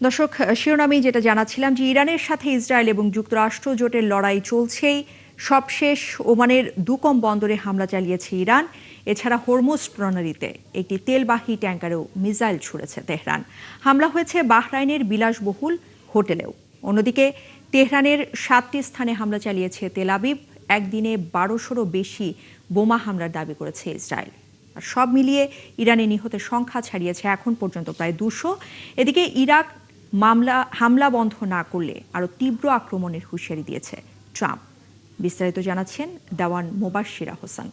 দর্শক, শিরোনামে যেটা জানাচ্ছিলাম যে ইরানের সাথে ইসরায়েল এবং যুক্তরাষ্ট্র জোটের লড়াই চলছেই। সবশেষ ওমানের দুকম বন্দরে হামলা চালিয়েছে ইরান। এছাড়া হরমুজ প্রণালীতে একটি তেলবাহী ট্যাঙ্কারেও মিসাইল ছুড়েছে তেহরান। হামলা হয়েছে বাহরাইনের বিলাসবহুল হোটেলেও। অন্যদিকে তেহরানের 7টি স্থানে হামলা চালিয়েছে তেল আবিব। একদিনে 1200-রও বেশি বোমা হামলার দাবি করেছে ইসরায়েল। আর সব মিলিয়ে ইরানের নিহতের সংখ্যা ছাড়িয়েছে এখন পর্যন্ত প্রায় 200। এদিকে ইরাক হামলা বন্ধ না করলে আরো তীব্র আক্রমণের হুঁশিয়ারি দিয়েছে ট্রাম্প। বিস্তারিত জানাচ্ছেন দেওয়ান মোবাশ্শিরা হোসেন।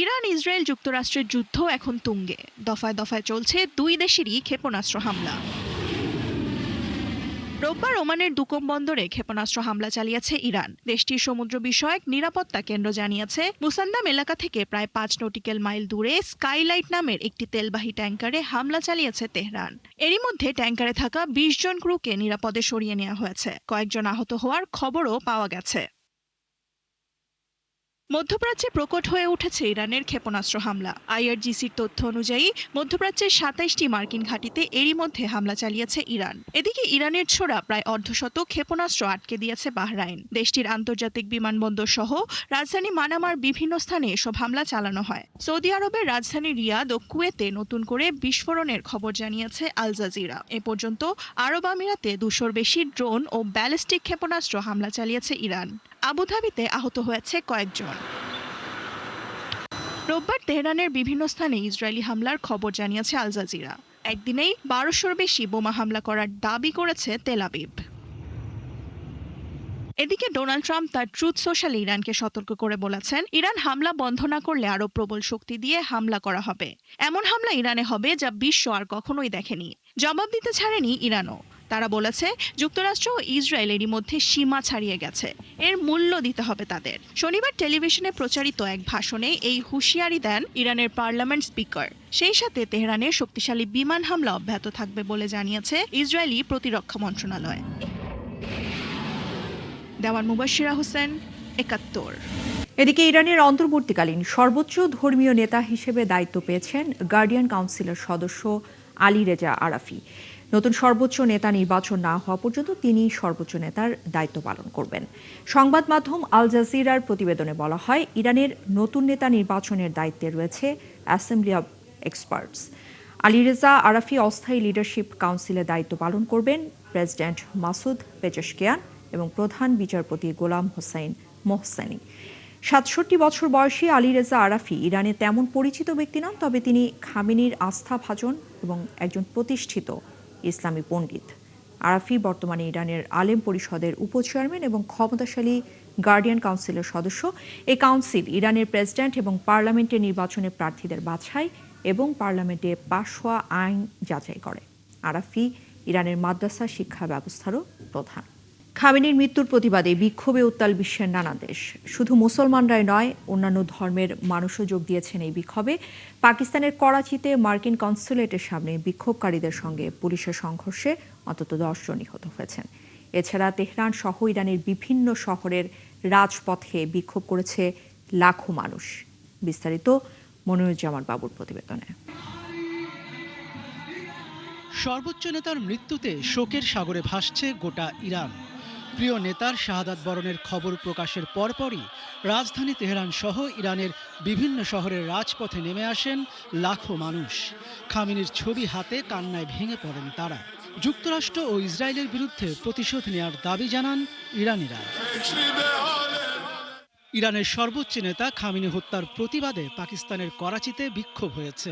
ইরান ইসরায়েল যুক্তরাষ্ট্রের যুদ্ধ এখন তুঙ্গে। দফায় দফায় চলছে দুই দেশেরই ক্ষেপণাস্ত্র হামলা। রোববার ওমানের দুকম বন্দরে ক্ষেপণাস্ত্র হামলা চালিয়েছে ইরান। দেশটির সমুদ্র বিষয়ক নিরাপত্তা কেন্দ্র জানিয়েছে, মুসান্দাম এলাকা থেকে প্রায় 5 নটিক্যাল মাইল দূরে স্কাইলাইট নামের একটি তেলবাহী ট্যাঙ্কারে হামলা চালিয়েছে তেহরান। এরই মধ্যে ট্যাঙ্কারে থাকা 20 জন ক্রুকে নিরাপদে সরিয়ে নেওয়া হয়েছে। কয়েকজন আহত হওয়ার খবরও পাওয়া গেছে। মধ্যপ্রাচ্যে প্রকট হয়ে উঠেছে ইরানের ক্ষেপণাস্ত্র হামলা। আইআরজিসির তথ্য অনুযায়ী মধ্যপ্রাচ্যের 27টি মার্কিন ঘাঁটিতে এরই মধ্যে হামলা চালিয়েছে ইরান। এদিকে ইরানের ছোড়া প্রায় অর্ধশত ক্ষেপণাস্ত্র আটকে দিয়েছে বাহরাইন। দেশটির আন্তর্জাতিক বিমানবন্দর সহ রাজধানী মানামার বিভিন্ন স্থানে এসব হামলা চালানো হয়। সৌদি আরবের রাজধানী রিয়াদ ও কুয়েতে নতুন করে বিস্ফোরণের খবর জানিয়েছে আল জাজিরা। এ পর্যন্ত আরব আমিরাতে 200-র বেশি ড্রোন ও ব্যালিস্টিক ক্ষেপণাস্ত্র হামলা চালিয়েছে ইরান। আবুধাবিতে আহত হয়েছে কয়েকজন। রোববার তেহরানের বিভিন্ন স্থানে ইসরায়েলি হামলার খবর জানিয়েছে আল জাজিরা। একদিনেই 1200-র বেশি বোমা হামলা করার দাবি করেছে তেল আবিব। এদিকে ডোনাল্ড ট্রাম্প তার ট্রুথ সোশ্যালে ইরানকে সতর্ক করে বলেছেন, ইরান হামলা বন্ধ না করলে আরো প্রবল শক্তি দিয়ে হামলা করা হবে। এমন হামলা ইরানে হবে যা বিশ্ব আর কখনোই দেখেনি। জবাব দিতে ছাড়েনি ইরানও। তারা বলেছে, যুক্তরাষ্ট্র ও ইসরায়েল এরই মধ্যে সীমা ছাড়িয়ে গেছে, এর মূল্য দিতে হবে তাদের। শনিবার টেলিভিশনে প্রচারিত এক ভাষণে এই হুঁশিয়ারি দেন ইরানের পার্লামেন্ট স্পিকার। সেই সাথে তেহরানের শক্তিশালী বিমান হামলা অব্যাহত থাকবে বলে জানিয়েছে ইসরায়েলি প্রতিরক্ষা মন্ত্রণালয়। দেওয়ান মুবাশ্শিরা হোসেন, ৭১। এদিকে ইরানের অন্তর্বর্তীকালীন সর্বোচ্চ ধর্মীয় নেতা হিসেবে দায়িত্ব পেয়েছেন গার্ডিয়ান কাউন্সিলের সদস্য আলী রেজা আরাফি। নতুন সর্বোচ্চ নেতা নির্বাচন না হওয়া পর্যন্ত তিনি সর্বোচ্চ নেতার দায়িত্ব পালন করবেন। সংবাদ মাধ্যম আল জাজিরার প্রতিবেদনে বলা হয়, ইরানের নতুন নেতা নির্বাচনের দায়িত্বে রয়েছে assembly of experts. Ali Reza Arafi অস্থায়ী লিডারশিপ কাউন্সিলের দায়িত্ব পালন করবেন। প্রেসিডেন্ট মাসুদ পেজেশকিয়ান এবং প্রধান বিচারপতি গোলাম হোসাইন মোহসেনি। ৬৭ বছর বয়সী আলী রেজা আরাফি ইরানে তেমন পরিচিত ব্যক্তি নন, তবে তিনি খামেনির আস্থাভাজন এবং একজন প্রতিষ্ঠিত ইসলামী পণ্ডিত। আরাফি বর্তমানে ইরানের আলেম পরিষদের উপচেয়ারম্যান এবং ক্ষমতাশালী গার্ডিয়ান কাউন্সিলের সদস্য। এই কাউন্সিল ইরানের প্রেসিডেন্ট এবং পার্লামেন্টের নির্বাচনে প্রার্থীদের বাছাই এবং পার্লামেন্টে পাশ হওয়া আইন যাচাই করে। আরাফি ইরানের মাদ্রাসা শিক্ষা ব্যবস্থারও প্রধান। খামেনির মৃত্যুর প্রতিবাদে বিক্ষোভে উত্তাল বিশ্বের নানা দেশ। শুধু মুসলমানরাই নয়, অন্যান্য ধর্মের মানুষও যোগ দিয়েছেন এই বিক্ষোভে। পাকিস্তানের করাচিতে মার্কিন কনসুলেটের সামনে বিক্ষোভকারীদের সঙ্গে পুলিশের সংঘর্ষে অন্তত 10 জন নিহত হয়েছেন। এছাড়া তেহরান সহ ইরানের বিভিন্ন শহরের রাজপথে বিক্ষোভ করেছে লাখো মানুষ। বিস্তারিত মনিরুজ্জামান বাবুর প্রতিবেদনে। সর্বোচ্চ নেতার মৃত্যুতে শোকের সাগরে ভাসছে গোটা ইরান। প্রিয় নেতার শাহাদাত বরণের খবর প্রকাশের পরপরই রাজধানী তেহরান সহ ইরানের বিভিন্ন শহরের রাজপথে নেমে আসেন লাখো মানুষ। খামেনির ছবি হাতে কান্নায় ভেঙে পড়েন তারা। যুক্তরাষ্ট্র ও ইসরায়েলের বিরুদ্ধে প্রতিশোধ নেয়ার দাবি জানান ইরানিরা। ইরানের সর্বোচ্চ নেতা খামেনি হত্যার প্রতিবাদে পাকিস্তানের করাচিতে বিক্ষোভ হয়েছে।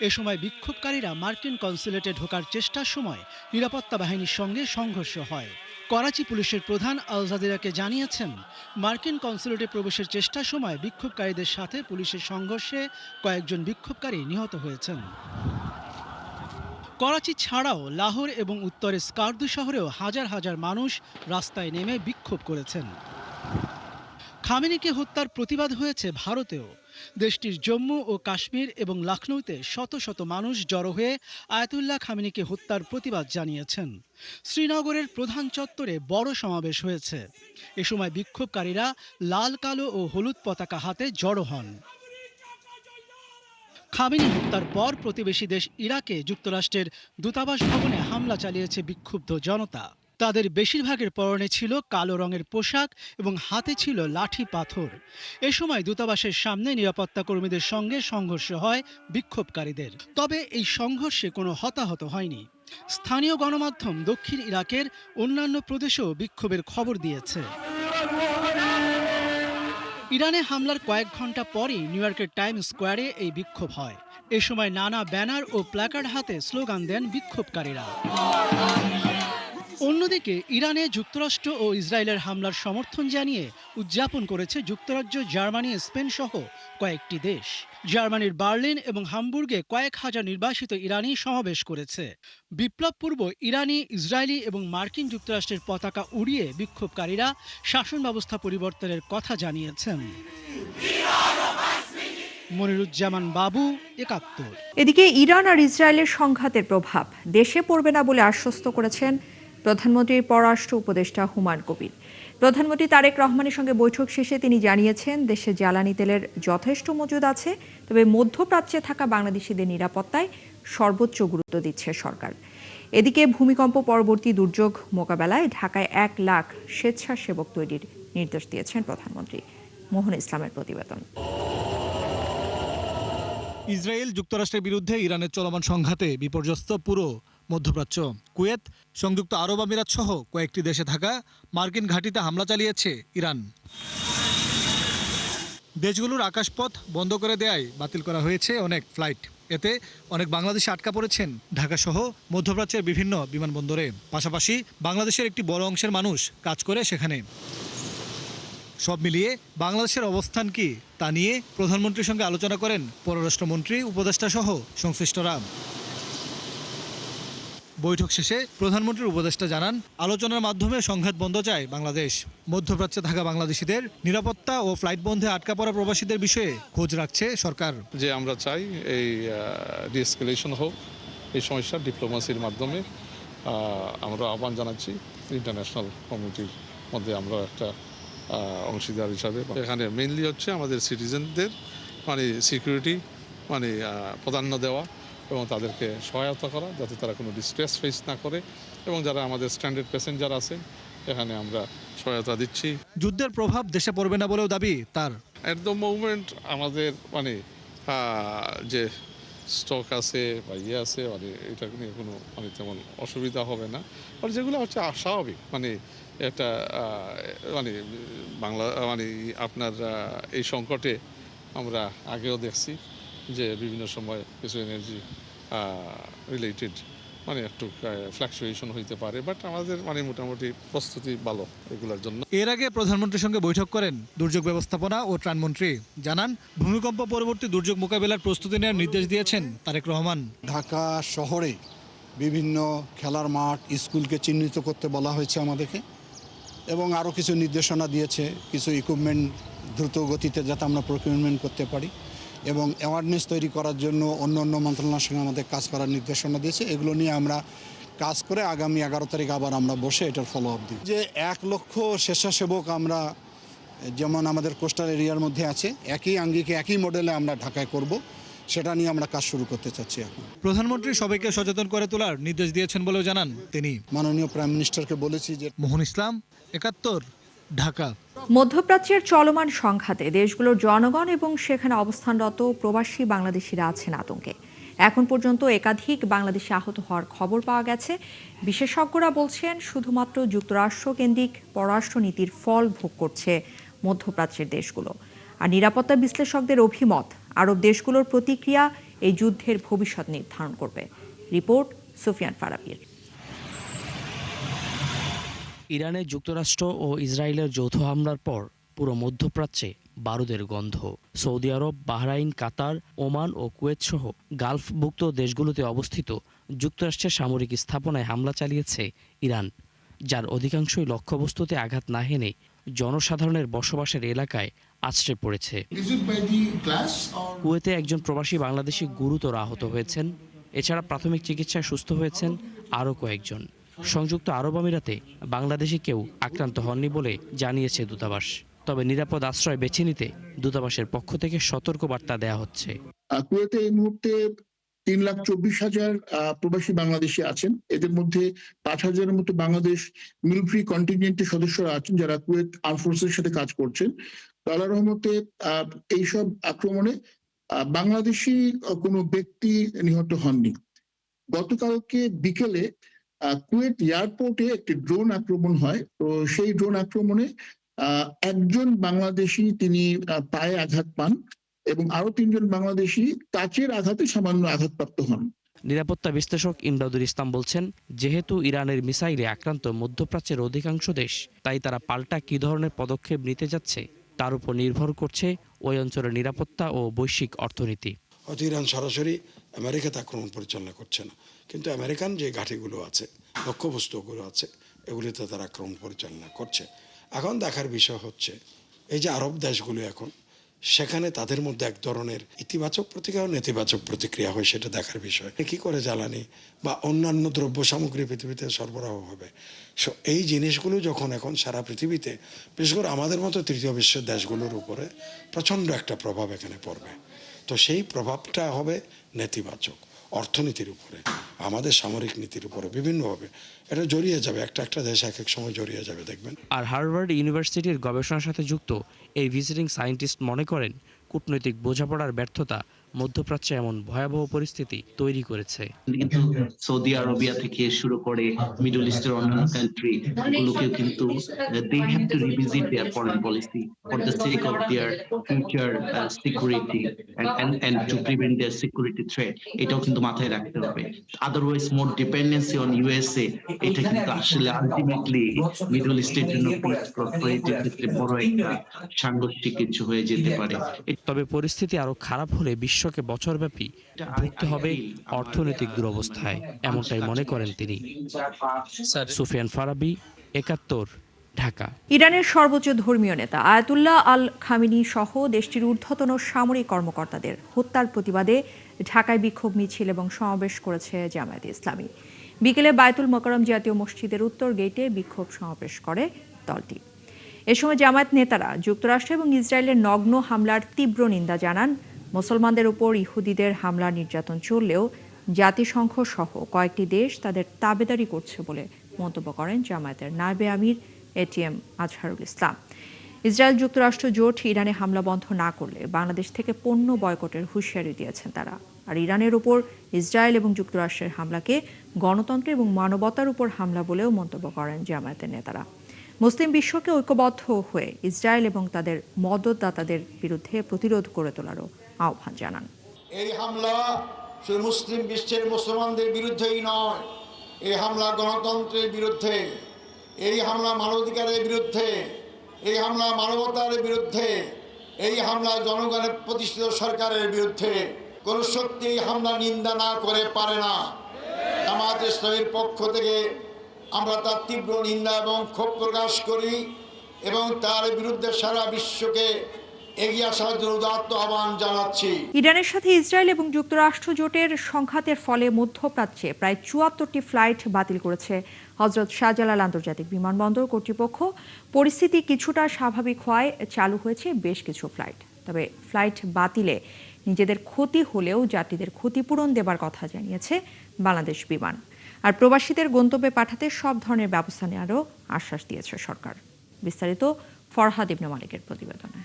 এ সময় বিক্ষোভকারীরা মার্কিন কনসুলেটে ঢোকার চেষ্টার সময় নিরাপত্তা বাহিনীর সঙ্গে সংঘর্ষ হয়। করাচি পুলিশের প্রধান আল জাজিরাকে জানিয়েছেন, মার্কিন কনসুলেটে প্রবেশের চেষ্টার সময় বিক্ষোভকারীদের সাথে পুলিশের সংঘর্ষে কয়েকজন বিক্ষোভকারী নিহত হয়েছেন। করাচি ছাড়াও লাহোর এবং উত্তরের স্কার্দু শহরেও হাজার হাজার মানুষ রাস্তায় নেমে বিক্ষোভ করেছেন। খামেনিকে হত্যার প্রতিবাদ হয়েছে ভারতেও। দেশটির জম্মু ও কাশ্মীর এবং লখনৌতে শত শত মানুষ জড়ো হয়ে আয়াতুল্লাহ খামেনিকে হত্যার প্রতিবাদ জানিয়েছেন। শ্রীনগরের প্রধান চত্বরে বড় সমাবেশ হয়েছে। এ সময় বিক্ষোভকারীরা লাল, কালো ও হলুদ পতাকা হাতে জড়ো হন। খামেনি হত্যার পর প্রতিবেশী দেশ ইরাকে যুক্তরাষ্ট্রের দূতাবাস ভবনে হামলা চালিয়েছে বিক্ষুব্ধ জনতা। তাদের বেশিরভাগের পরনে ছিল কালো রঙের পোশাক এবং হাতে ছিল লাঠি পাথর। এ সময় দূতাবাসের সামনে নিরাপত্তা কর্মীদের সঙ্গে সংঘর্ষ হয় বিক্ষোভকারীদের। তবে এই সংঘর্ষে কোনো হতাহত হয়নি। স্থানীয় গণমাধ্যম দক্ষিণ ইরাকের অন্যান্য প্রদেশেও বিক্ষোভের খবর দিয়েছে। ইরানে হামলার কয়েক ঘন্টা পরই নিউ ইয়র্কের টাইম স্কোয়ারে এই বিক্ষোভ হয়। এ সময় নানা ব্যানার ও প্ল্যাকার্ড হাতে স্লোগান দেন বিক্ষোভকারীরা। অন্যদিকে ইরানে যুক্তরাষ্ট্র ও ইসরায়েলের হামলার সমর্থন জানিয়ে উদযাপন করেছে যুক্তরাজ্য, জার্মানি, স্পেন সহ কয়েকটি দেশ। জার্মানির বার্লিন এবং হামবুর্গে কয়েক হাজার নির্বাসিত ইরানি সমাবেশ করেছে। বিপ্লব পূর্ব ইরানি, ইসরায়েলি এবং মার্কিন যুক্তরাষ্ট্রের পতাকা উড়িয়ে বিক্ষোভকারীরা শাসন ব্যবস্থা পরিবর্তনের কথা জানিয়েছেন। মনিরুজ্জামান বাবু, ৭১। এদিকে ইরান আর ইসরায়েলের সংঘাতের প্রভাব দেশে পড়বে না বলে আশ্বস্ত করেছেন প্রধানমন্ত্রীর পররাষ্ট্র উপদেষ্টা হুমায়ুন কবির। প্রধানমন্ত্রী তারেক রহমানের সঙ্গে বৈঠক শেষে তিনি জানিয়েছেন, দেশে জ্বালানি তেলের যথেষ্ট মজুদ আছে, তবে মধ্যপ্রাচ্যে থাকা বাংলাদেশিদের নিরাপত্তায় সর্বোচ্চ গুরুত্ব দিচ্ছে সরকার। এদিকে ভূমিকম্প পরবর্তী দুর্যোগ মোকাবেলায় ঢাকায় ১ লাখ স্বেচ্ছাসেবক তৈরির নির্দেশ দিয়েছেন প্রধানমন্ত্রী। মোহন ইসলামের প্রতিবেদন। ইসরায়েল যুক্তরাষ্ট্রের বিরুদ্ধে ইরানের চলমান সংঘাতে বিপর্যস্ত পুরো মধ্যপ্রাচ্য। কুয়েত, সংযুক্ত আরব আমিরাত সহ কয়েকটি দেশে থাকা মার্কিন ঘাঁটিতে হামলা চালিয়েছে ইরান। দেশগুলোর আকাশপথ বন্ধ করে দেয়ায় বাতিল করা হয়েছে অনেক ফ্লাইট। এতে অনেক বাংলাদেশি আটকা পড়েছেন ঢাকা সহ মধ্যপ্রাচ্যের বিভিন্ন বিমানবন্দরে। পাশাপাশি বাংলাদেশের একটি বড় অংশের মানুষ কাজ করে সেখানে। সব মিলিয়ে বাংলাদেশের অবস্থান কি তা নিয়ে প্রধানমন্ত্রীর সঙ্গে আলোচনা করেন পররাষ্ট্রমন্ত্রী, উপদেষ্টা সহ সংশ্লিষ্টরা। বৈঠক শেষে প্রধানমন্ত্রীর উপদেষ্টা জানান, আলোচনার মাধ্যমে সংঘাত বন্ধ চায় বাংলাদেশ। মধ্যপ্রাচ্যে থাকা বাংলাদেশিদের নিরাপত্তা ও ফ্লাইট বন্ধে আটকা পড়া প্রবাসীদের বিষয়ে খোঁজ রাখছে সরকার। যে আমরা চাই এই ডিএসকেলেশন হোক, এই সমস্যার ডিপ্লোমাসির মাধ্যমে আমরা আহ্বান জানাচ্ছি ইন্টারন্যাশনাল কমিউনিটির মধ্যে আমরা একটা অংশীদার হিসাবে। এখানে মেইনলি হচ্ছে আমাদের সিটিজেনদের সিকিউরিটি প্রাধান্য দেওয়া এবং তাদেরকে সহায়তা করা যাতে তারা কোনো ডিস্ট্রেস ফেস না করে, এবং যারা আমাদের স্ট্যান্ডার্ড প্যাসেঞ্জার আছে এখানে আমরা সহায়তা দিচ্ছি। যুদ্ধের প্রভাব দেশে পড়বে না বলেও দাবি তার। এট দ্য মুভমেন্ট আমাদের যে স্টক আছে বা আছে এটা নিয়ে কোনো তেমন অসুবিধা হবে না। আর যেগুলো হচ্ছে স্বাভাবিক একটা বাংলা আপনার এই সংকটে আমরা আগেও দেখছি যে বিভিন্ন সময় কিছু এনার্জি রিলেটেড একটু ফ্লাকচুয়েশন হইতে পারে, বাট আমাদের মোটামুটি প্রস্তুতি ভালো এগুলোর জন্য। এর আগে প্রধানমন্ত্রীর সঙ্গে বৈঠক করেন দুর্যোগ ব্যবস্থাপনা ও ত্রাণমন্ত্রী। জানান, ভূমিকম্প পরবর্তী দুর্যোগ মোকাবেলার প্রস্তুতি নেওয়ার নির্দেশ দিয়েছেন তারেক রহমান। ঢাকা শহরে বিভিন্ন খেলার মাঠ, স্কুলকে চিহ্নিত করতে বলা হয়েছে আমাদেরকে, এবং আরও কিছু নির্দেশনা দিয়েছে কিছু ইকুইপমেন্ট দ্রুত গতিতে যাতে আমরা প্রকিউরমেন্ট করতে পারি, এবং অ্যাওয়ারনেস তৈরি করার জন্য অন্য অন্য মন্ত্রণালয়ের সঙ্গে আমাদের কাজ করার নির্দেশনা দিয়েছে। এগুলো নিয়ে আমরা কাজ করে আগামী 11 তারিখ আবার আমরা বসে এটার ফলো আপ দিই। যে 1 লক্ষ স্বেচ্ছাসেবক আমরা যেমন আমাদের কোস্টাল এরিয়ার মধ্যে আছে, একই আঙ্গিকে একই মডেলে আমরা ঢাকায় করব, সেটা নিয়ে আমরা কাজ শুরু করতে চাচ্ছি এখন। প্রধানমন্ত্রী সবাইকে সচেতন করে তোলার নির্দেশ দিয়েছেন বলেও জানান তিনি। মাননীয় প্রাইম মিনিস্টারকে বলেছি যে। মোহন ইসলাম, ৭১, ঢাকা। মধ্যপ্রাচ্যের চলমান সংঘাতে দেশগুলোর জনগণ এবং সেখানে অবস্থানরত প্রবাসী বাংলাদেশিরা আছেন আতঙ্কে। এখন পর্যন্ত একাধিক বাংলাদেশি আহত হওয়ার খবর পাওয়া গেছে। বিশেষজ্ঞরা বলছেন, শুধুমাত্র যুক্তরাষ্ট্র কেন্দ্রিক পররাষ্ট্র নীতির ফল ভোগ করছে মধ্যপ্রাচ্যের দেশগুলো। আর নিরাপত্তা বিশ্লেষকদের অভিমত, আরব দেশগুলোর প্রতিক্রিয়া এই যুদ্ধের ভবিষ্যৎ নির্ধারণ করবে। রিপোর্ট সুফিয়ান ফারাবির। ইরানে যুক্তরাষ্ট্র ও ইসরায়েলের যৌথ হামলার পর পুরো মধ্যপ্রাচ্যে বারুদের গন্ধ। সৌদি আরব, বাহরাইন, কাতার, ওমান ও কুয়েত সহ গালফভুক্ত দেশগুলোতে অবস্থিত যুক্তরাষ্ট্রের সামরিক স্থাপনায় হামলা চালিয়েছে ইরান, যার অধিকাংশই লক্ষ্যবস্তুতে আঘাত না হেনে জনসাধারণের বসবাসের এলাকায় আছড়ে পড়েছে। কুয়েতে একজন প্রবাসী বাংলাদেশি গুরুতর আহত হয়েছেন। এছাড়া প্রাথমিক চিকিৎসায় সুস্থ হয়েছেন আরও কয়েকজন। সংযুক্ত আরব আমিরাতে বাংলাদেশি কেউ আক্রান্ত হননি বলে জানিয়েছে দূতাবাস। তবে নিরাপদ আশ্রয় বেছে নিতে দূতাবাসের পক্ষ থেকে সতর্কবার্তা দেওয়া হচ্ছে। কুয়েতে এই মুহূর্তে 3,24,000 প্রবাসী বাংলাদেশি আছেন। এদের মধ্যে 5,000-এর মতো বাংলাদেশ মিলিটারি কন্টিনজেন্টের সদস্যরা আছেন যারা কুয়েত আর্ম ফোর্সের সাথে কাজ করছেন। তো আল্লাহর রহমতে এইসব আক্রমণে বাংলাদেশি কোনো ব্যক্তি নিহত হননি। গতকালকে বিকেলে কুয়েত এয়ারপোর্টে একটি ড্রোন আক্রমণ হয়। তো সেই ড্রোন আক্রমণে একজন বাংলাদেশি তিনি পায়ে আঘাত পান এবং আরো 3জন বাংলাদেশি কাচের আঘাতে সামান্য আঘাতপ্রাপ্ত হন। নিরাপত্তা বিশ্লেষক ইমদাদুল ইসলাম বলছেন, যেহেতু ইরানের মিসাইলে আক্রান্ত মধ্যপ্রাচ্যের অধিকাংশ দেশ, তাই তারা পাল্টা কী ধরনের পদক্ষেপ নিতে যাচ্ছে তার উপর নির্ভর করছে ওই অঞ্চলের নিরাপত্তা ও বৈশ্বিক অর্থনীতি। হয়তো ইরান সরাসরি আমেরিকাতে আক্রমণ পরিচালনা করছে না, কিন্তু আমেরিকান যে ঘাঁটিগুলো আছে, লক্ষ্যবস্তুগুলো আছে, এগুলিতে তারা আক্রমণ পরিচালনা করছে। এখন দেখার বিষয় হচ্ছে এই যে আরব দেশগুলো এখন, সেখানে তাদের মধ্যে এক ধরনের ইতিবাচক প্রতিক্রিয়া ও নেতিবাচক প্রতিক্রিয়া হয়, সেটা দেখার বিষয়। কি করে জ্বালানি বা অন্যান্য দ্রব্য সামগ্রী পৃথিবীতে সরবরাহ হবে, এই জিনিসগুলো যখন এখন সারা পৃথিবীতে, বিশেষ করে আমাদের মতো তৃতীয় বিশ্বের দেশগুলোর উপরে প্রচণ্ড একটা প্রভাব এখানে পড়বে। তো সেই প্রভাবটা হবে নেতিবাচক অর্থনীতির উপরে, আমাদের সামরিক নীতির উপরে বিভিন্নভাবে এটা জড়িয়ে যাবে। একটা দেশ এক এক সময় জড়িয়ে যাবে, দেখবেন। আর হার্ভার্ড ইউনিভার্সিটির গবেষণার সাথে যুক্ত এই ভিজিটিং সায়েন্টিস্ট মনে করেন, কূটনৈতিক বোঝাপড়ার ব্যর্থতা মধ্যপ্রাচ্যে এমন ভয়াবহ পরিস্থিতি তৈরি করেছে। কিন্তু সৌদি আরবিয়া থেকে শুরু করে মিডল ইস্টের অন্যান্য কান্ট্রি গুলোকেও কিন্তু they have to revisit their foreign policy for the sake of their future security and to prevent their security threat. এটাও কিন্তু মাথায় রাখতে হবে। Otherwise more dependency on USA, এটা কিন্তু আসলে আলটিমেটলি মিডল ইস্টের জন্য পিস প্রসপারিটির ক্ষেত্রে বড় একটা সাংঘর্ষিক কিছু হয়ে যেতে পারে। তবে পরিস্থিতি আরো খারাপ হলে বিশ্বকে বছরব্যাপী ভুগতে হবে অর্থনৈতিক দুরবস্থায়, এমনটাই মনে করেন তিনি। সুফিয়ান ফারাবি, ৭১, ঢাকা। ইরানের সর্বোচ্চ ধর্মীয় নেতা আয়াতুল্লাহ আল খামেনি সহ দেশটির ঊর্ধ্বতন সামরিক কর্মকর্তাদের হত্যার প্রতিবাদে ঢাকায় বিক্ষোভ মিছিল এবং সমাবেশ করেছে জামায়াতে ইসলামী। বিকেলে বায়তুল মোকাররম জাতীয় মসজিদের উত্তর গেটে বিক্ষোভ সমাবেশ করে দলটি। এ সময় জামায়াত নেতারা যুক্তরাষ্ট্র এবং ইসরায়েলের নগ্ন হামলার তীব্র নিন্দা জানান। মুসলমানদের উপর ইহুদিদের হামলা নির্যাতন চললেও জাতিসংঘ সহ কয়েকটি দেশ তাদের তাবেদারি করছে বলে মন্তব্য করেন জামায়াতের নায়েবে আমির এটিএম আজহারুল ইসলাম। ইসরায়েল যুক্তরাষ্ট্র জোট ইরানে হামলা বন্ধ না করলে বাংলাদেশ থেকে পণ্য বয়কটের হুঁশিয়ারি দিয়েছেন তারা। আর ইরানের উপর ইসরায়েল এবং যুক্তরাষ্ট্রের হামলাকে গণতন্ত্র এবং মানবতার উপর হামলা বলেও মন্তব্য করেন জামায়াতের নেতারা। মুসলিম বিশ্বকে ঐক্যবদ্ধ হয়ে ইসরায়েল এবং তাদের মদতদাতাদের বিরুদ্ধে প্রতিরোধ করে তোলারও আহ্বান জানান। এই হামলা শুধু মুসলিম বিশ্বের মুসলমানদের বিরুদ্ধেই নয়, এই হামলা গণতন্ত্রের বিরুদ্ধে, এই হামলা মানবাধিকারের বিরুদ্ধে, এই হামলা মানবতার বিরুদ্ধে, এই হামলা জনগণের প্রতিষ্ঠিত সরকারের বিরুদ্ধে। কোন শক্তি এই হামলা নিন্দা না করে পারে না। জামায়াতে ইসলামীর পক্ষ থেকে আমরা তার তীব্র নিন্দা এবং ক্ষোভ প্রকাশ করি এবং তার বিরুদ্ধে সারা বিশ্বকে এগিয়ে আসার জন্য উদাত্ত আহ্বান জানাচ্ছি। ইরানের সাথে ইসরায়েল এবং যুক্তরাষ্ট্র জোটের সংঘাতের ফলে মধ্যপ্রাচ্যে প্রায় ৭৪টি ফ্লাইট বাতিল করেছে হজরত শাহজালাল আন্তর্জাতিক বিমানবন্দর কর্তৃপক্ষ। পরিস্থিতি কিছুটা স্বাভাবিক হওয়ায় চালু হয়েছে বেশ কিছু ফ্লাইট। তবে ফ্লাইট বাতিলে নিজেদের ক্ষতি হলেও যাত্রীদের ক্ষতিপূরণ দেবার কথা জানিয়েছে বাংলাদেশ বিমান। আর প্রবাসীদের গন্তব্যে পাঠাতে সব ধরনের ব্যবস্থা নেওয়ারও আশ্বাস দিয়েছে সরকার। বিস্তারিত ফরহাদ ইবনে মালিকের প্রতিবেদনে।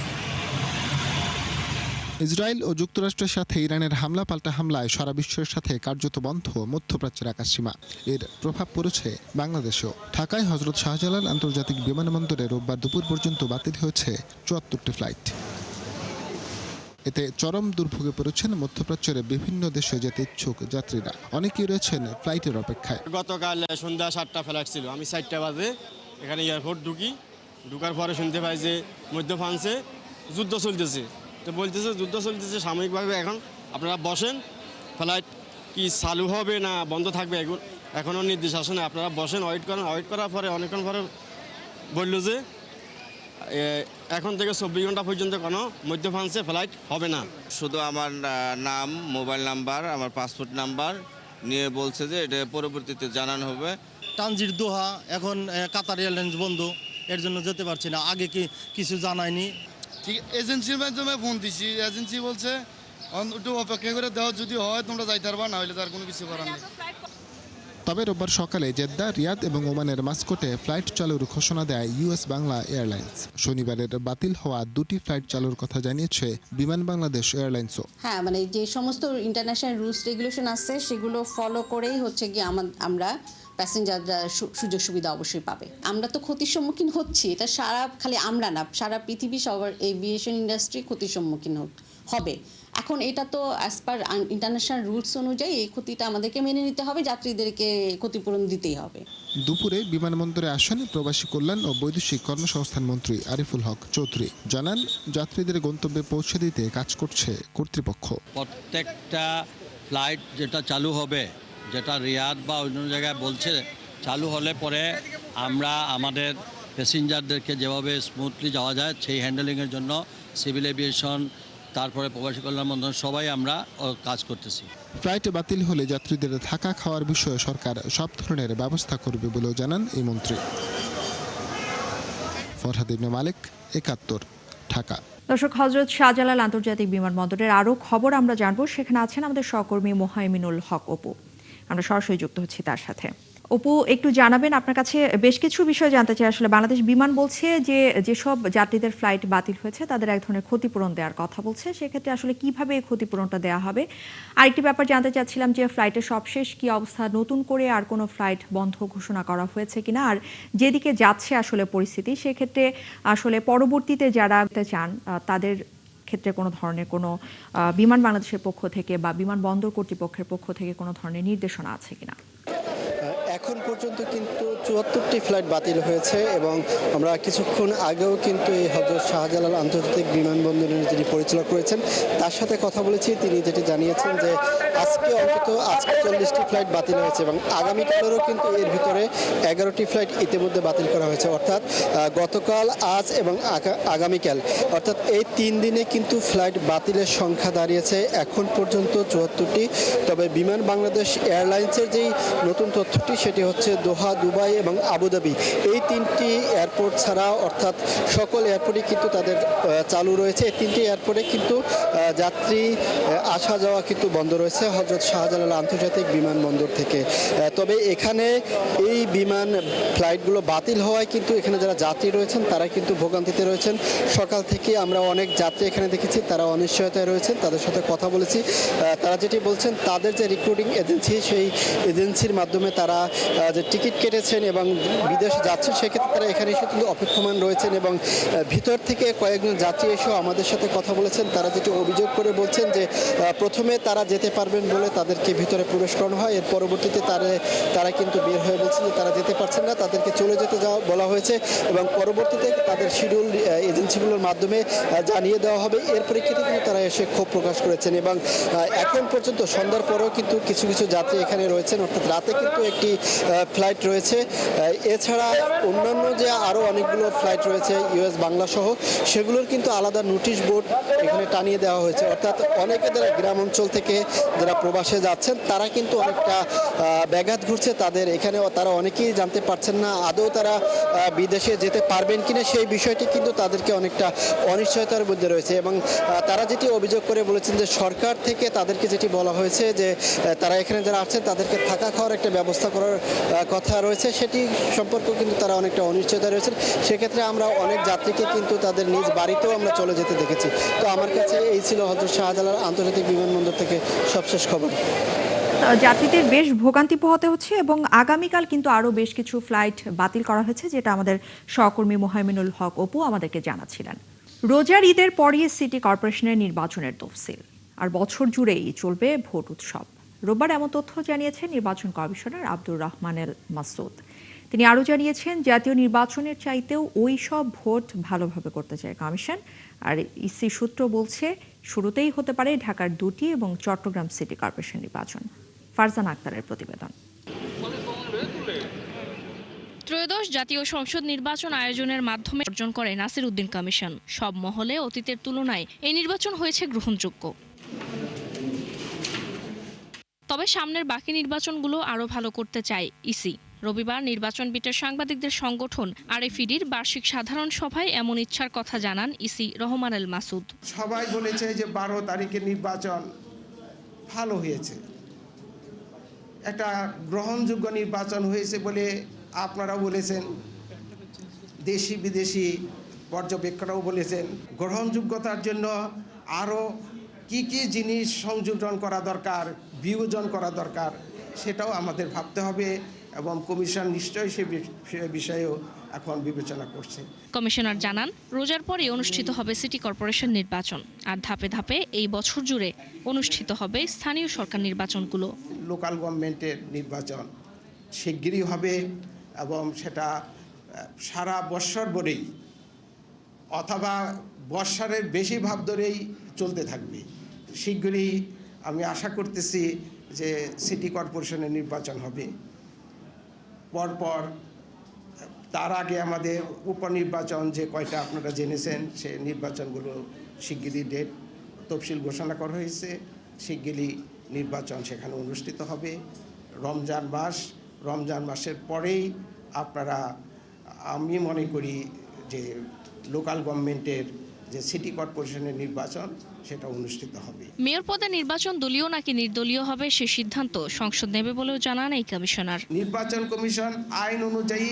ইসরায়েল ও যুক্তরাষ্ট্রের সাথে ইরানের হামলা পাল্টা হামলায় সারা বিশ্বের সাথে কার্যত বন্ধ মধ্যপ্রাচ্যের আকাশসীমা। এর প্রভাব পড়েছে বাংলাদেশেও। ঢাকায় হজরত শাহজালাল আন্তর্জাতিক বিমানবন্দরে রোববার দুপুর পর্যন্ত বাতিল হয়েছে ৭৪টি ফ্লাইট। এতে চরম দুর্ভোগে পড়েছেন মধ্যপ্রাচ্যের বিভিন্ন দেশে যেতে ইচ্ছুক যাত্রীরা। অনেকেই রয়েছেন ফ্লাইটের অপেক্ষায়। গতকাল সন্ধ্যা ৭টা ফ্লাইট ছিল, আমি ৪টা বাজে এখানে এয়ারপোর্ট ঢুকার পরে শুনতে পাই যে মধ্য ফ্রান্সে যুদ্ধ চলতেছে। তো বলতেছে যুদ্ধ চলতেছে সাময়িকভাবে, এখন আপনারা বসেন, ফ্লাইট কি চালু হবে না বন্ধ থাকবে এখনও নির্দেশ আসে না, আপনারা বসেন, ওয়েট করেন। ওয়েট করার পরে অনেকক্ষণ পরে বলল যে এখন থেকে ২৪ ঘন্টা পর্যন্ত কোনো মধ্য ফ্রান্সে ফ্লাইট হবে না। শুধু আমার নাম, মোবাইল নাম্বার, আমার পাসপোর্ট নাম্বার নিয়ে বলছে যে এটা পরবর্তীতে জানানো হবে। ট্রানজিট দোহা, এখন কাতার এয়ারলাইন্স বন্ধ, এর জন্য যেতে পারছি না। আগে কি কিছু জানায়নি। ঠিক এজেন্সির মাধ্যমে ফোন দিছি, এজেন্সি বলছে একটু অপেক্ষা করে দেওয়া, যদি হয় তোমরা যাইতে পারবা, না হলে তার কোনো কিছু করার নেই। তবে রোববার সকালে জেদ্দা, রিয়াদ এবং ওমানের মাস্কটে ফ্লাইট চালুর ঘোষণা দেয় ইউএস বাংলা এয়ারলাইন্স। শনিবারের বাতিল হওয়া 2টি ফ্লাইট চালুর কথা জানিয়েছে বিমান বাংলাদেশ এয়ারলাইন্সও। হ্যাঁ, মানে যে সমস্ত ইন্টারন্যাশনাল রুলস রেগুলেশন আছে সেগুলো ফলো করেই হচ্ছে গিয়ে আমরা প্যাসেঞ্জাররা সুযোগ সুবিধা অবশ্যই পাবে। আমরা তো ক্ষতির সম্মুখীন হচ্ছি, এটা খালি আমরা না, সারা পৃথিবী সবার এভিয়েশন ইন্ডাস্ট্রি ক্ষতির সম্মুখীন হবে। এখন এটা তো অ্যাজ পার ইন্টারন্যাশনাল রুলস অনুযায়ী এই ক্ষতিটা আমাদেরকে মেনে নিতে হবে, যাত্রীদেরকে ক্ষতিপূরণ দিতেই হবে। দুপুরে বিমানবন্দরে আসেন প্রবাসী কল্যাণ ও বৈদেশিক কর্মসংস্থান মন্ত্রী আরিফুল হক চৌধুরী। জানান, যাত্রীদের গন্তব্যে পৌঁছে দিতে কাজ করছে কর্তৃপক্ষ। প্রত্যেকটা ফ্লাইট যেটা চালু হবে, যেটা রিয়াদ বা অন্য জায়গায় বলছে চালু হলে পরে আমরা আমাদের প্যাসেঞ্জারদেরকে যেভাবে স্মুথলি যাওয়া যায় সেই হ্যান্ডেলিংয়ের জন্য সিভিল এভিয়েশন, তারপরে প্রবাসী কল্যাণ মন্ত্রণালয় সবাই আমরা কাজ করতেছি। ফ্লাইট বাতিল হলে যাত্রীদের থাকা খাওয়ার বিষয়ে সরকার সব ধরনের ব্যবস্থা করবে বলেও জানান এই মন্ত্রী। ফরহাদ ইবনে মালিক, ৭১, ঢাকা। দর্শক, হযরত শাহজালাল আন্তর্জাতিক বিমানবন্দরের আরও খবর আমরা জানবো। সেখানে আছেন আমাদের সহকর্মী মোহাইমিনুল হক অপু। আমরা সরাসরি যুক্ত হচ্ছি তার সাথে। অপু, একটু জানাবেন, আপনার কাছে বেশ কিছু বিষয় জানতে চাই। আসলে বাংলাদেশ বিমান বলছে যে যেসব যাত্রীদের ফ্লাইট বাতিল হয়েছে তাদের এক ধরনের ক্ষতিপূরণ দেওয়ার কথা বলছে। সেক্ষেত্রে আসলে কিভাবে এই ক্ষতিপূরণটা দেওয়া হবে? আরেকটি ব্যাপার জানতে চাচ্ছিলাম যে ফ্লাইটের সবশেষ কি অবস্থা, নতুন করে আর কোনো ফ্লাইট বন্ধ ঘোষণা করা হয়েছে কিনা, আর যেদিকে যাচ্ছে আসলে পরিস্থিতি, সেক্ষেত্রে আসলে পরবর্তীতে যারা চান তাদের ক্ষেত্রে কোনো ধরনের কোনো বিমান বাংলাদেশের পক্ষ থেকে বা বিমানবন্দর কর্তৃপক্ষের পক্ষ থেকে কোনো ধরনের নির্দেশনা আছে কিনা? এখন পর্যন্ত কিন্তু ৭৪টি ফ্লাইট বাতিল হয়েছে এবং আমরা কিছুক্ষণ আগেও কিন্তু এই হযরত শাহজালাল আন্তর্জাতিক বিমানবন্দরের যিনি পরিচালক রয়েছেন তার সাথে কথা বলেছি। তিনি যেটি জানিয়েছেন যে আজকে ৪০টি ফ্লাইট বাতিল হয়েছে এবং আগামীকালেরও কিন্তু এর ভিতরে ১১টি ফ্লাইট ইতিমধ্যে বাতিল করা হয়েছে। অর্থাৎ গতকাল, আজ এবং আগামীকাল, অর্থাৎ এই ৩ দিনে কিন্তু ফ্লাইট বাতিলের সংখ্যা দাঁড়িয়েছে এখন পর্যন্ত ৭৪টি। তবে বিমান বাংলাদেশ এয়ারলাইন্সের যেই নতুন তথ্যটি সেটি হচ্ছে দোহা, দুবাই এবং আবুধাবি, এই 3টি এয়ারপোর্ট ছাড়া অর্থাৎ সকল এয়ারপোর্টই কিন্তু তাদের চালু রয়েছে। এই 3টি এয়ারপোর্টে কিন্তু যাত্রী আসা যাওয়া কিন্তু বন্ধ রয়েছে হযরত শাহজালাল আন্তর্জাতিক বিমানবন্দর থেকে। তবে এখানে এই বিমান ফ্লাইটগুলো বাতিল হওয়ায় কিন্তু এখানে যারা যাত্রী রয়েছেন তারা কিন্তু ভোগান্তিতে রয়েছেন। সকাল থেকে আমরা অনেক যাত্রী এখানে দেখেছি, তারা অনিশ্চয়তায় রয়েছেন। তাদের সাথে কথা বলেছি, তারা যেটি বলছেন তাদের যে রিক্রুটিং এজেন্সি, সেই এজেন্সির মাধ্যমে তারা যে টিকিট কেটেছেন এবং বিদেশে যাচ্ছেন, সেক্ষেত্রে তারা এখানে এসে কিন্তু অপেক্ষমান রয়েছেন এবং ভিতর থেকে কয়েকজন যাত্রী এসেও আমাদের সাথে কথা বলেছেন। তারা যেটি অভিযোগ করে বলছেন যে প্রথমে তারা যেতে পারবেন বলে তাদেরকে ভিতরে প্রবেশ করানো হয়, এর পরবর্তীতে তারা কিন্তু বের হয়ে বলছেন যে তারা যেতে পারছেন না, তাদেরকে চলে যেতে বলা হয়েছে এবং পরবর্তীতে তাদের শিডিউল এজেন্সিগুলোর মাধ্যমে জানিয়ে দেওয়া হবে। এর প্রেক্ষিতে কিন্তু তারা এসে ক্ষোভ প্রকাশ করেছেন এবং এখন পর্যন্ত সন্ধ্যার পরেও কিন্তু কিছু কিছু যাত্রী এখানে রয়েছেন, অর্থাৎ রাতে কিন্তু একটি ফ্লাইট রয়েছে। এছাড়া অন্যান্য যে আরও অনেকগুলো ফ্লাইট রয়েছে ইউএস বাংলা সহ, সেগুলোর কিন্তু আলাদা নোটিশ বোর্ড এখানে টানিয়ে দেওয়া হয়েছে। অর্থাৎ অনেকে যারা গ্রাম অঞ্চল থেকে যারা প্রবাসে যাচ্ছেন তারা কিন্তু অনেকটা ব্যাঘাত ঘুরছে তাদের এখানে। তারা অনেকেই জানতে পারছেন না আদৌ তারা বিদেশে যেতে পারবেন কিনা, সেই বিষয়টি কিন্তু তাদেরকে অনেকটা অনিশ্চয়তার মধ্যে রয়েছে এবং তারা যেটি অভিযোগ করে বলেছেন যে সরকার থেকে তাদেরকে যেটি বলা হয়েছে যে তারা এখানে যারা আসছেন তাদেরকে থাকা খাওয়ার একটা ব্যবস্থা করার কথা রয়েছে, সেটি সম্পর্কেও কিন্তু তারা অনেকটা অনিশ্চয়তা রয়েছেন। সেক্ষেত্রে আমরা অনেক যাত্রীকে কিন্তু তাদের নিজ বাড়িতেও আমরা চলে যেতে দেখেছি। তো আমার কাছে এই ছিল হযরত শাহজালাল আন্তর্জাতিক বিমানবন্দর থেকে সবশেষ খবর। যাত্রীদের বেশ ভোগান্তি পোহাতে হচ্ছে এবং আগামীকাল কিন্তু আরও বেশ কিছু ফ্লাইট বাতিল করা হয়েছে, যেটা আমাদের সহকর্মী মোহাইমিনুল হক অপু আমাদেরকে জানাচ্ছিলেন। রোজার ঈদের পরই সিটি কর্পোরেশনের নির্বাচনের তফসিল, আর বছর জুড়েই চলবে ভোট উৎসব। রোববার এমন তথ্য জানিয়েছেন নির্বাচন কমিশনার আব্দুর রহমানেল মাসুদ। তিনি আরও জানিয়েছেন, জাতীয় নির্বাচনের চাইতেও ওই সব ভোট ভালোভাবে করতে চায় কমিশন। আর ইসি সূত্র বলছে শুরুতেই হতে পারে ঢাকার 2টি এবং চট্টগ্রাম সিটি কর্পোরেশন নির্বাচন। ফারজান আক্তারের প্রতিবেদন। ত্রয়োদশ জাতীয় সংসদ নির্বাচন আয়োজনের মাধ্যমে অর্জন করে নাসির উদ্দিন কমিশন। সব মহলে অতীতের তুলনায় এই নির্বাচন হয়েছে গ্রহণযোগ্য। তবে সামনের বাকি নির্বাচনগুলো আরও ভালো করতে চায় ইসি। রবিবার নির্বাচন বিটের সাংবাদিকদের সংগঠন আরএফইডির বার্ষিক সাধারণ সভায় এমন ইচ্ছার কথা জানান ইসি রহমান আল মাসুদ। সবাই বলেছে যে 12 তারিখের নির্বাচন ভালো হয়েছে, একটা গ্রহণযোগ্য নির্বাচন হয়েছে বলে আপনারাও বলেছেন, দেশি বিদেশি পর্যবেক্ষকরাও বলেছেন। গ্রহণযোগ্যতার জন্য আরও কি কি জিনিস সংযোজন করা দরকার, বিয়োজন করা দরকার, সেটাও আমাদের ভাবতে হবে এবং কমিশন নিশ্চয়ই সে বিষয়েও এখন বিবেচনা করছে। কমিশনার জানান, রোজার পরে অনুষ্ঠিত হবে সিটি কর্পোরেশন নির্বাচন, আর ধাপে ধাপে এই বছর জুড়ে অনুষ্ঠিত হবে স্থানীয় সরকার নির্বাচনগুলো। লোকাল গভর্নমেন্টের নির্বাচন শিগগিরই হবে এবং সেটা সারা বৎসর ধরেই অথবা বৎসরের বেশি ভাব ধরেই চলতে থাকবে। শিগগিরই আমি আশা করতেছি যে সিটি কর্পোরেশনের নির্বাচন হবে। পরপর তার আগে আমাদের উপনির্বাচন যে কয়টা আপনারা জেনেছেন, সে নির্বাচনগুলো শিগগিরই ডেট তফসিল ঘোষণা করা হয়েছে। শিগগিরই নির্বাচন সেখানে অনুষ্ঠিত হবে। রমজান মাসের পরেই আপনারা, আমি মনে করি যে লোকাল গভর্নমেন্টের যে সিটি কর্পোরেশনের নির্বাচন সেটা অনুষ্ঠিত হবে। মেয়র পদে নির্বাচন দলীয় নাকি নির্দলীয় হবে সে সিদ্ধান্ত সংসদ নেবে বলেও জানান এই কমিশনার। নির্বাচন কমিশন আইন অনুযায়ী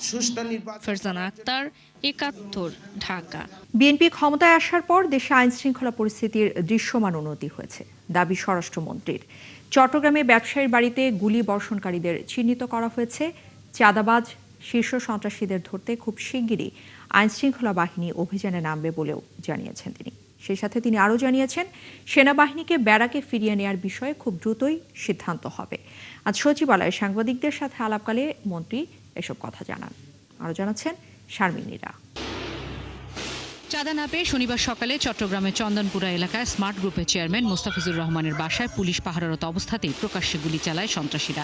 সুষ্ঠু নির্বাচন। ফারজানা আক্তার, ৭১, ঢাকা। বিএনপি ক্ষমতায় আসার পর দেশে আইন শৃঙ্খলা পরিস্থিতির দৃশ্যমান উন্নতি হয়েছে দাবি স্বরাষ্ট্রমন্ত্রীর। চট্টগ্রামে ব্যবসায়ীর বাড়িতে গুলি বর্ষণকারীদের চিহ্নিত করা হয়েছে। চাঁদাবাজ শীর্ষ সন্ত্রাসীদের ধরতে খুব শিগগিরই আইন শৃঙ্খলা বাহিনী অভিযানে নামবে বলেও জানিয়েছেন তিনি। সেই সাথে তিনি আরও জানিয়েছেন, সেনাবাহিনীকে ব্যারাকে ফিরিয়ে নেওয়ার বিষয়ে খুব দ্রুতই সিদ্ধান্ত হবে। আজ সচিবালয়ে সাংবাদিকদের সাথে আলাপকালে মন্ত্রী এসব কথা জানান। আরও জানাচ্ছেন শারমিন নীরা। চাঁদা না পেয়ে শনিবার সকালে চট্টগ্রামের চন্দনপুরা এলাকায় স্মার্ট গ্রুপের চেয়ারম্যান মোস্তাফিজুর রহমানের বাসায় পুলিশ পাহারারত অবস্থাতেই প্রকাশ্যে গুলি চালায় সন্ত্রাসীরা।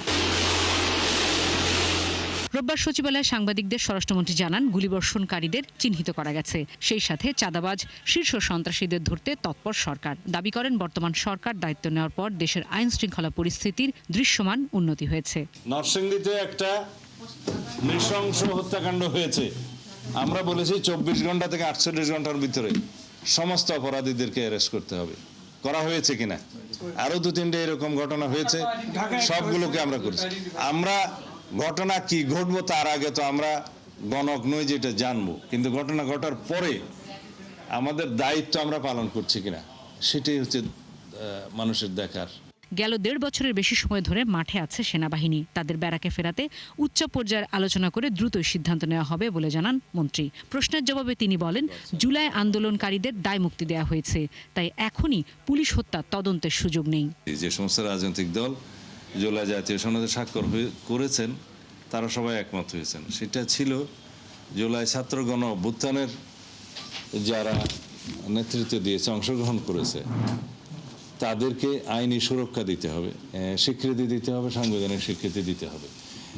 রোববার সচিবালয়ে সাংবাদিকদের স্বরাষ্ট্রমন্ত্রী জানান, গুলিবর্ষণকারীদের চিহ্নিত করা গেছে। সেই সাথে চাঁদাবাজ শীর্ষ সন্ত্রাসীদের ধরতে তৎপর সরকার। দাবি করেন, বর্তমান সরকার দায়িত্ব নেওয়ার পর দেশের আইন শৃঙ্খলা পরিস্থিতির দৃশ্যমান উন্নতি হয়েছে। নরসিংদীতে একটা নৃশংস হত্যাকাণ্ড হয়েছে। আমরা বলেছি 24 ঘন্টা থেকে 48 ঘন্টার ভিতরে সমস্ত অপরাধীদেরকে অ্যারেস্ট করতে হবে। করা হয়েছে কিনা? আরো 2-3টে এরকম ঘটনা হয়েছে, সবগুলোকে আমরা করেছি। আমরা ঘটনা কি ঘটবো তার আগে তো আমরা গণক নই যেটা জানবো, কিন্তু ঘটনা ঘটার পরে আমাদের দায়িত্ব আমরা পালন করছি কিনা সেটাই হচ্ছে মানুষের দেখার। গেল 1.5 বছরের বেশি সময় ধরে মাঠে আছে সেনাবাহিনী। তাদের ব্যারাকে ফেরাতে উচ্চ পর্যায়ের আলোচনা করে দ্রুতই সিদ্ধান্ত নেওয়া হবে বলে জানান মন্ত্রী। প্রশ্নের জবাবে তিনি বলেন, জুলাই আন্দোলনকারীদের দায় মুক্তি দেওয়া হয়েছে, তাই এখনই পুলিশ হত্যা তদন্তের সুযোগ নেই। যে সমস্ত রাজনৈতিক দল জুলাই জাতীয় সনদে স্বাক্ষর করেছেন তারা সবাই একমত হয়েছেন। সেটা ছিল জুলাই ছাত্র গণ অভ্যুত্থানের যারা নেতৃত্ব দিয়েছে, অংশগ্রহণ করেছে, তাদেরকে আইনি সুরক্ষা দিতে হবে, স্বীকৃতি দিতে হবে, সাংবিধানিক স্বীকৃতি দিতে হবে।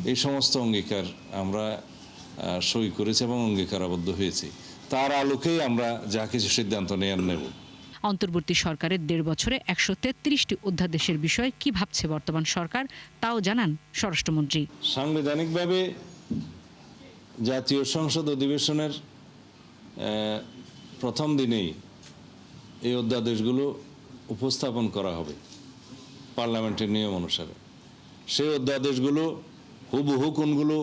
এই সমস্ত অঙ্গীকার আমরা সই করেছি এবং অঙ্গীকারাবদ্ধ হয়েছি। তার আলোকেই আমরা যা কিছু সিদ্ধান্ত নেব। অন্তর্বর্তী সরকারের 1.5 বছরে 133টি অধ্যাদেশের বিষয়ে কি ভাবছে বর্তমান সরকার, তাও জানান স্বরাষ্ট্রমন্ত্রী। সাংবিধানিকভাবে জাতীয় সংসদ অধিবেশনের প্রথম দিনেই এই অধ্যাদেশগুলো উপস্থাপন করা হবে পার্লামেন্টের নিয়ম অনুসারে। সেই অধ্যাদেশগুলো হুবহু কোনগুলো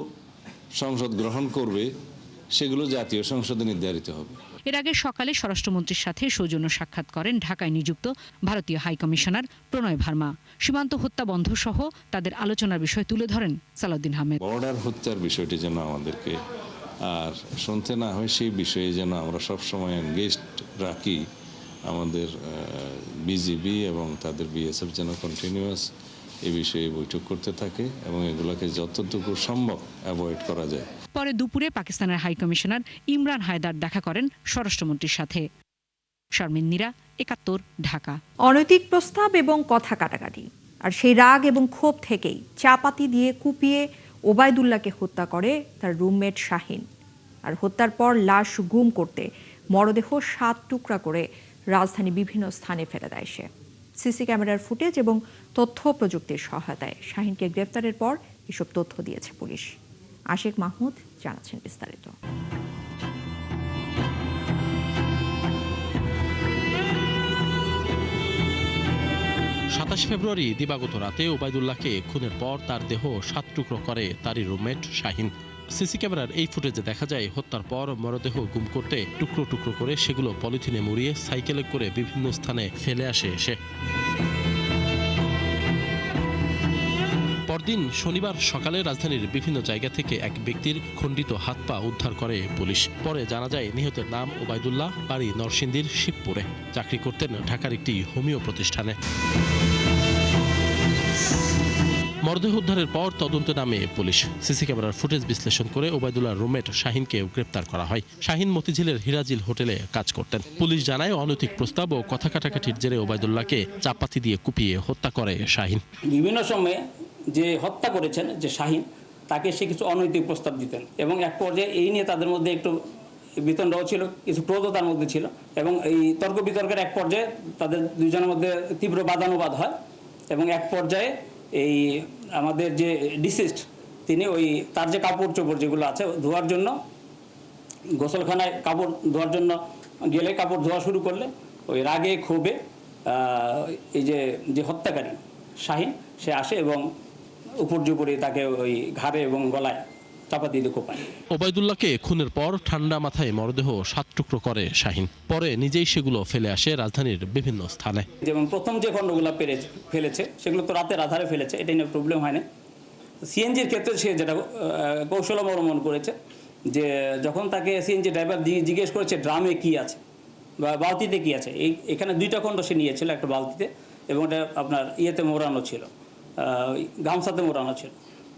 সংসদ গ্রহণ করবে সেগুলো জাতীয় সংসদে নির্ধারিত হবে। এর আগে সকালে স্বরাষ্ট্রমন্ত্রীর সাথে সৌজন্য সাক্ষাৎ করেন ঢাকায় নিযুক্ত ভারতীয় হাইকমিশনার প্রণয় ভার্মা। সীমান্ত হত্যা বন্ধ সহ তাদের আলোচনার বিষয় তুলে ধরেন সালাউদ্দিন আহমেদ। বর্ডার হত্যার বিষয়টি যেন আমাদেরকে আর শুনতে না হয়, সেই বিষয়ে যেন আমরা সবসময় এনগেজড রাখি। আমাদের বিজিবি এবং তাদের বিএসএফ যেন কন্টিনিউয়াস এই বিষয়ে বৈঠক করতে থাকে এবং এগুলোকে যতটুকু সম্ভব অ্যাভয়েড করা যায়। পরে দুপুরে পাকিস্তানের হাইকমিশনার ইমরান হায়দার দেখা করেন স্বরাষ্ট্রমন্ত্রীর সাথে। শারমিন নীরা, ৭১, ঢাকা। অনৈতিক প্রস্তাব এবং কথা কাটাকাটি আর সেই রাগ এবং ক্ষোভ থেকেই চাপাতি দিয়ে কুপিয়ে ওবায়দুল্লাহকে হত্যা করে তার রুমমেট শাহিন। আর হত্যার পর লাশ গুম করতে মরদেহ 7 টুকরা করে রাজধানী বিভিন্ন স্থানে ফেলে দেয় সে। সিসি ক্যামেরার ফুটেজ এবং তথ্য প্রযুক্তির সহায়তায় শাহিনকে গ্রেফতারের পর এসব তথ্য দিয়েছে পুলিশ। আশিক মাহমুদ জানাচ্ছেন বিস্তারিত। 27 ফেব্রুয়ারি দিবাগত রাতে ওবায়দুল্লাহকে খুনের পর তার দেহ 7 টুকরো করে তারই রুমমেট শাহিন। সিসি ক্যামেরার এই ফুটেজে দেখা যায় হত্যার পর মরদেহ গুম করতে টুকরো টুকরো করে সেগুলো পলিথিনে মুড়িয়ে সাইকেলে করে বিভিন্ন স্থানে ফেলে আসে এসে। পরদিন শনিবার সকালে রাজধানীর বিভিন্ন জায়গা থেকে এক ব্যক্তির খণ্ডিত হাত পা উদ্ধার করে পুলিশ। পরে জানা যায় নিহতের নাম ওবায়দুল্লাহ, বাড়ি নরসিংদীর শিবপুরে, চাকরি করতেন ঢাকার একটি হোমিও প্রতিষ্ঠানে। মরদেহ উদ্ধারের পর তদন্তে নামে পুলিশ। সিসি ক্যামেরার ফুটেজ বিশ্লেষণ করে ওবায়দুল্লাহর রুমমেট শাহিনকেও গ্রেপ্তার করা হয়। শাহিন মতিঝিলের হিরাজিল হোটেলে কাজ করতেন। পুলিশ জানায় অনৈতিক প্রস্তাব ও কথা কাটাকাটির জেরে ওবায়দুল্লাহকে চাপাতি দিয়ে কুপিয়ে হত্যা করে শাহিন। বিভিন্ন সময়ে যে হত্যা করেছেন যে শাহিন, তাকে সে কিছু অনৈতিক প্রস্তাব দিতেন এবং এক পর্যায়ে এই নিয়ে তাদের মধ্যে একটু বিতণ্ডাও ছিল, কিছু ক্রোধতার মধ্যে ছিল এবং এই তর্ক বিতর্কের এক পর্যায়ে তাদের দুজনের মধ্যে তীব্র বাদানুবাদ হয় এবং এক পর্যায়ে এই আমাদের যে ডিসিস্ট তিনি ওই তার যে কাপড় চোপড় যেগুলো আছে ধোয়ার জন্য গোসলখানায় কাপড় ধোয়ার জন্য গেলে কাপড় ধোয়া শুরু করলে ওই রাগে ক্ষোভে এই যে হত্যাকারী শাহিন সে আসে এবং উপর্যুপরি তাকে ওই ঘাড়ে এবং গলায় চাপাতি দিয়ে কোপায়। ওবায়দুল্লাহকে খুনের পর ঠান্ডা মাথায় মরদেহ 7 টুকরো করে শাহিন। পরে নিজেই সেগুলো ফেলে আসে রাজধানীর বিভিন্ন স্থানে। যেমন প্রথম যে খণ্ডগুলো ফেলেছে সেগুলো তো রাতের আধারে ফেলেছে, এটা নিয়ে প্রবলেম হয় না। সিএনজির ক্ষেত্রে সে যেটা কৌশল অবলম্বন করেছে যে যখন তাকে সিএনজি ড্রাইভার জিজ্ঞেস করেছে ড্রামে কি আছে বা বালতিতে কি আছে, এখানে 2টা খণ্ড সে নিয়েছিল, একটা বালতিতে এবং এটা আপনার ইয়েতে মোড়ানো ছিল, গামছাতে মোড়ানো ছিল।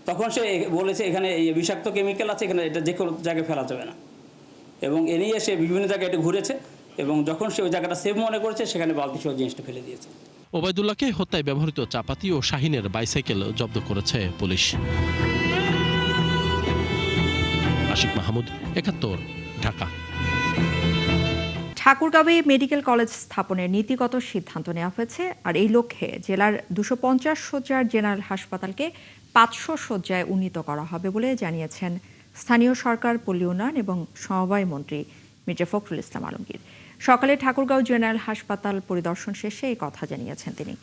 তখন সে বলেছে এখানে এই বিষাক্ত কেমিক্যাল আছে, এখানে এটা যে কোনো জায়গায় ফেলা যাবে না এবং এ নিয়ে সে বিভিন্ন জায়গায় এটা ঘুরেছে এবং যখন সে ওই জায়গাটা সেফ মনে করেছে সেখানে বালতি সহ জিনিসটা ফেলে দিয়েছে। ওবায়দুল্লাহকে হত্যায় ব্যবহৃত চাপাতি ও শাহিনের বাইসাইকেল জব্দ করেছে পুলিশ। আশিক মাহমুদ, 71, ঢাকা। ঠাকুরগাঁওয়ে মেডিকেল কলেজ স্থাপনের নীতিগত সিদ্ধান্ত নেওয়া হয়েছে, আর এই লক্ষ্যে জেলার 250 শয্যার জেনারেল হাসপাতালকে 500 শয্যায় উন্নীত করা হবে বলে জানিয়েছেন স্থানীয় সরকার, পল্লী উন্নয়ন এবং সমবায় মন্ত্রী মির্জা ফখরুল ইসলাম আলমগীর। সকালে ঠাকুরগাঁও জেনারেল হাসপাতাল পরিদর্শন শেষে এই কথা জানিয়েছেন তিনি।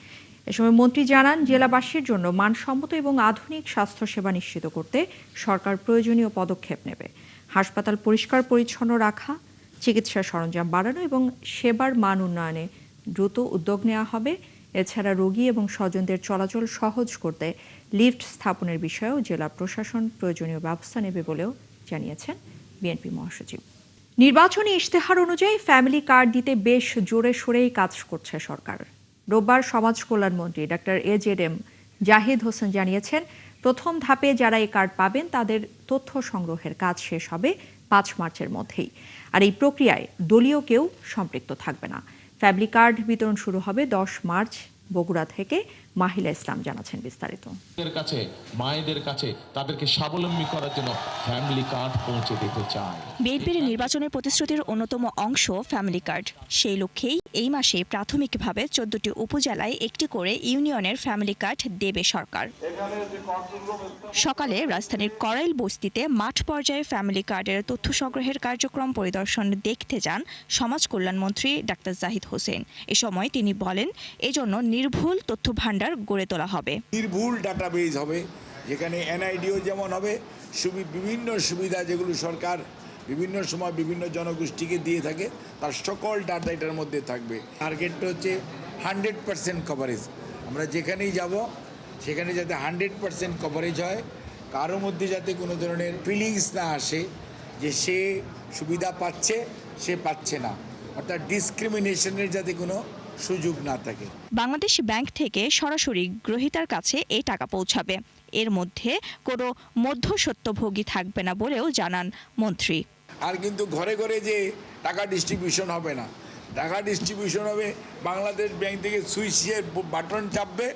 এ সময় মন্ত্রী জানান, জেলাবাসীর জন্য মানসম্মত এবং আধুনিক স্বাস্থ্যসেবা নিশ্চিত করতে সরকার প্রয়োজনীয় পদক্ষেপ নেবে। হাসপাতাল পরিষ্কার পরিচ্ছন্ন রাখা, চিকিৎসা সরঞ্জাম বাড়ানো এবং সেবার মান উন্নয়নে দ্রুত উদ্যোগ নেওয়া হবে। এছাড়া রোগী এবং স্বজনদের চলাচল সহজ করতে লিফট স্থাপনের বিষয়েও জেলা প্রশাসন প্রয়োজনীয় ব্যবস্থা নেবে বলেও জানিয়েছেন বিএনপি মহাসচিব। নির্বাচনী ইশতেহার অনুযায়ী ফ্যামিলি কার্ড দিতে বেশ জোরে সোরেই কাজ করছে সরকার। রোববার সমাজ কল্যাণমন্ত্রী ডাক্তার AJM জাহিদ হোসেন জানিয়েছেন, প্রথম ধাপে যারা এই কার্ড পাবেন তাদের তথ্য সংগ্রহের কাজ শেষ হবে 5 মার্চের মধ্যেই। আর এই প্রক্রিয়ায় দলীয় কেউ সম্পৃক্ত থাকবে না। ফ্যামিলি কার্ড বিতরণ শুরু হবে 10 মার্চ। বগুড়া থেকে মাহিলা ইসলাম জানাচ্ছেন বিস্তারিত। মায়েদের কাছে তাদেরকে স্বাবলম্বী করার জন্য ফ্যামিলি কার্ড পৌঁছে দিতে চায়। বিএনপির নির্বাচনের প্রতিশ্রুতির অন্যতম অংশ ফ্যামিলি কার্ড। সেই লক্ষ্যেই এই মাসে প্রাথমিকভাবে 14টি উপজেলায় একটি করে ইউনিয়নের ফ্যামিলি কার্ড দেবে সরকার। সকালে রাজধানীর করাইল বস্তিতে মাঠ পর্যায়ে ফ্যামিলি কার্ডের তথ্য সংগ্রহের কার্যক্রম পরিদর্শন দেখতে যান সমাজ কল্যাণমন্ত্রী ডাক্তার জাহিদ হোসেন। এ সময় তিনি বলেন, এজন্য নির্ভুল তথ্য ভান্ডার গড়ে তোলা হবে। নির্ভুল ডাটাবেজ হবে, যেখানে NIDও যেমন হবে, বিভিন্ন সুবিধা যেগুলো সরকার বিভিন্ন সময় বিভিন্ন জনগোষ্ঠীকে দিয়ে থাকে তার সকল ডাটা এটার মধ্যে থাকবে। টার্গেটটা হচ্ছে 100% কভারেজ। আমরা যেখানেই যাব সেখানে যাতে 100% কভারেজ হয়, কারো মধ্যে যাতে কোনো ধরনের ফিলিংস না আসে যে সে সুবিধা পাচ্ছে সে পাচ্ছে না, অর্থাৎ ডিসক্রিমিনেশনের যাতে কোনো সুযোগ না থাকে। বাংলাদেশ ব্যাংক থেকে সরাসরি গ্রহীতার কাছে এই টাকা পৌঁছাবে। এর মধ্যে কোনো মধ্যস্বত্বভোগী থাকবে না বলেও জানান মন্ত্রী। আর কিন্তু ঘরে ঘরে যে টাকা ডিস্ট্রিবিউশন হবে না, টাকা ডিস্ট্রিবিউশন হবে বাংলাদেশ ব্যাংক থেকে সুইচের বাটন চাপবে,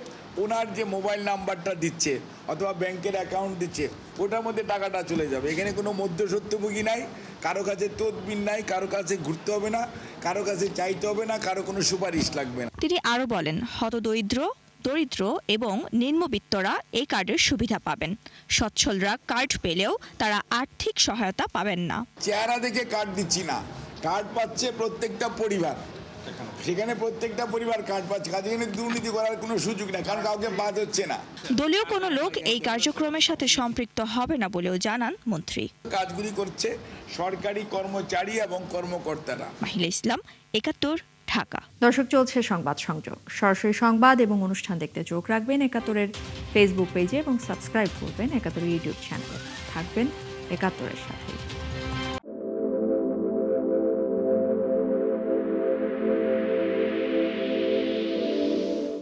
ওনার যে মোবাইল নাম্বারটা দিচ্ছে অথবা ব্যাংকের অ্যাকাউন্ট দিচ্ছে ওটার মধ্যে টাকাটা চলে যাবে। এখানে কোনো মধ্যস্বত্বভোগী নাই, কারো কাছে তদবির নাই, কারো কাছে ঘুরতে হবে না, কারো কাছে চাইতে হবে না, কারো কোনো সুপারিশ লাগবে না। তিনি আরও বলেন, হতদরিদ্র, দরিদ্র এবং নিম্নবিত্তরা এই কার্ডের সুবিধা পাবেন। সচ্ছলরা কার্ড পেলেও তারা আর্থিক সহায়তা পাবেন না। চেহারা দেখে কার্ড দিচ্ছি না, কার্ড পাচ্ছে প্রত্যেকটা পরিবার, সেখানে প্রত্যেকটা পরিবার কার্ড পাচ্ছে, কাজে এখানে দুর্নীতি করার কোনো সুযোগ নেই, কারণ কাউকে বাদ হচ্ছে না। দলীয় কোনো লোক এই কার্যক্রমের সাথে সম্পৃক্ত হবে না বলেও জানান মন্ত্রী। কাজগুলি করছে সরকারি কর্মচারী এবং কর্মকর্তারা। মাহিলা ইসলাম, ৭১, ঢাকা। দর্শক, চলছে সংবাদ সংযোগ। সরাসরি সংবাদ এবং অনুষ্ঠান দেখতে চোখ রাখবেন ৭১-এর ফেসবুক পেজে এবং সাবস্ক্রাইব করবেন ৭১-এর ইউটিউব চ্যানেলে। থাকবেন ৭১-এর সাথে।